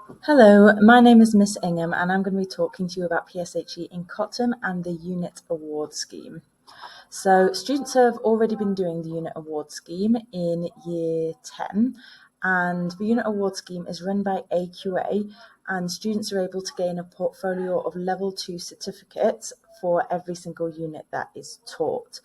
Hello, my name is Miss Ingham and I'm going to be talking to you about PSHE in Cotham and the Unit Award Scheme. So students have already been doing the Unit Award Scheme in Year 10, and the Unit Award Scheme is run by AQA, and students are able to gain a portfolio of Level 2 certificates for every single unit that is taught.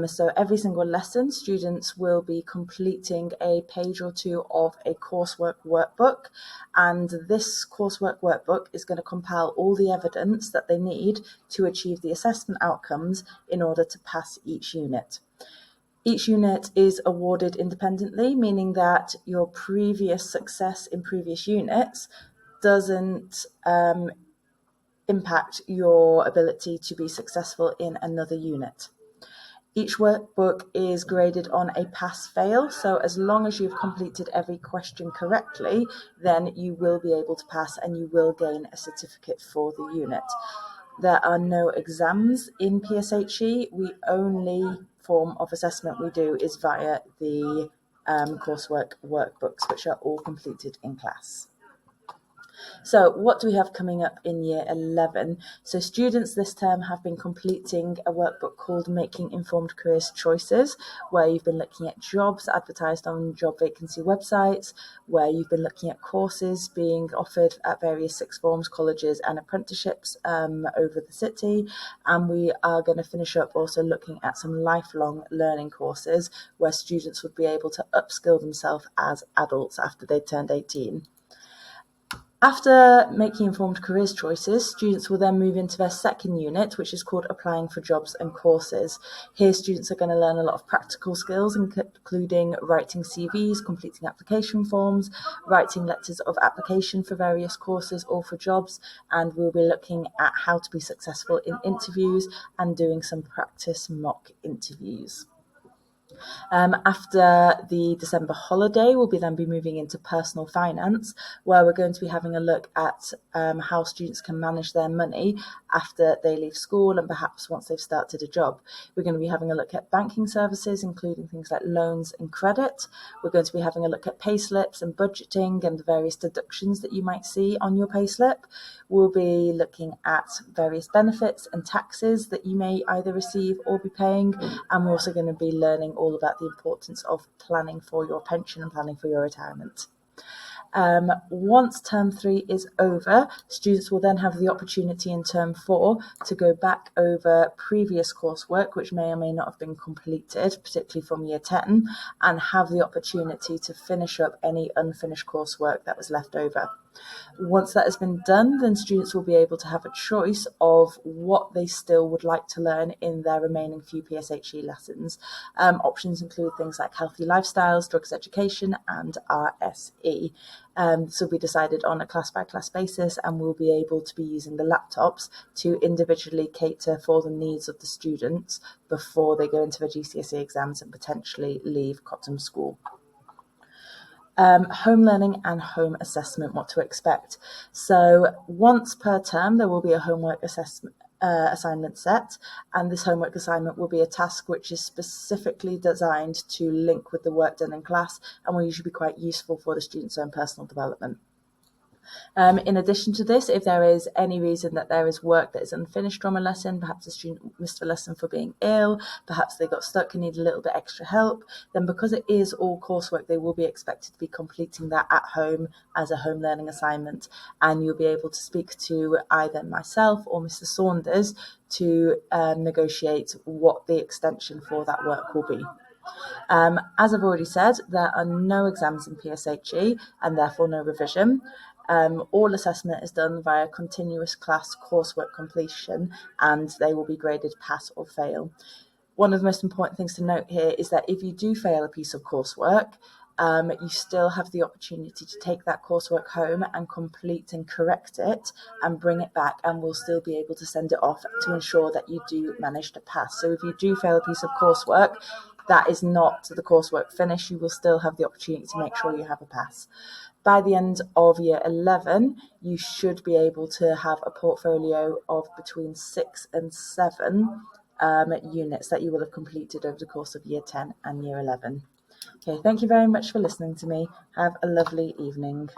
So every single lesson, students will be completing a page or two of a coursework workbook, and this coursework workbook is going to compile all the evidence that they need to achieve the assessment outcomes in order to pass each unit. Each unit is awarded independently, meaning that your previous success in previous units doesn't impact your ability to be successful in another unit. Each workbook is graded on a pass-fail, so as long as you've completed every question correctly, then you will be able to pass and you will gain a certificate for the unit. There are no exams in PSHE. The only form of assessment we do is via the coursework workbooks, which are all completed in class. So what do we have coming up in Year 11? So students this term have been completing a workbook called Making Informed Careers Choices, where you've been looking at jobs advertised on job vacancy websites, where you've been looking at courses being offered at various sixth forms, colleges and apprenticeships over the city. And we are going to finish up also looking at some lifelong learning courses where students would be able to upskill themselves as adults after they turned 18. After making informed careers choices, students will then move into their second unit, which is called Applying for Jobs and Courses. Here, students are going to learn a lot of practical skills, including writing CVs, completing application forms, writing letters of application for various courses or for jobs, and we'll be looking at how to be successful in interviews and doing some practice mock interviews. After the December holiday, we'll then be moving into personal finance, where we're going to be having a look at how students can manage their money after they leave school and perhaps once they've started a job. We're going to be having a look at banking services, including things like loans and credit. We're going to be having a look at pay slips and budgeting and the various deductions that you might see on your pay slip. We'll be looking at various benefits and taxes that you may either receive or be paying, and we're also going to be learning all about the importance of planning for your pension and planning for your retirement. Once term 3 is over, students will then have the opportunity in term 4 to go back over previous coursework, which may or may not have been completed, particularly from year 10, and have the opportunity to finish up any unfinished coursework that was left over. Once that has been done, then students will be able to have a choice of what they still would like to learn in their remaining few PSHE lessons. Options include things like healthy lifestyles, drugs education, and RSE. This will be decided on a class-by-class basis, and we'll be able to be using the laptops to individually cater for the needs of the students before they go into their GCSE exams and potentially leave Cotham School. Home learning and home assessment, what to expect. So once per term, there will be a homework assignment set, and this homework assignment will be a task which is specifically designed to link with the work done in class and will usually be quite useful for the student's own personal development. In addition to this, if there is any reason that there is work that is unfinished from a lesson, perhaps a student missed a lesson for being ill, perhaps they got stuck and need a little bit extra help, then because it is all coursework, they will be expected to be completing that at home as a home learning assignment, and you'll be able to speak to either myself or Mr. Saunders to negotiate what the extension for that work will be. As I've already said, there are no exams in PSHE and therefore no revision. All assessment is done via continuous class coursework completion, and they will be graded pass or fail. One of the most important things to note here is that if you do fail a piece of coursework, you still have the opportunity to take that coursework home and complete and correct it and bring it back, and we'll still be able to send it off to ensure that you do manage to pass. So if you do fail a piece of coursework, that is not the coursework finish. You will still have the opportunity to make sure you have a pass. By the end of year 11, you should be able to have a portfolio of between 6 and 7 units that you will have completed over the course of year 10 and year 11. Okay, thank you very much for listening to me. Have a lovely evening.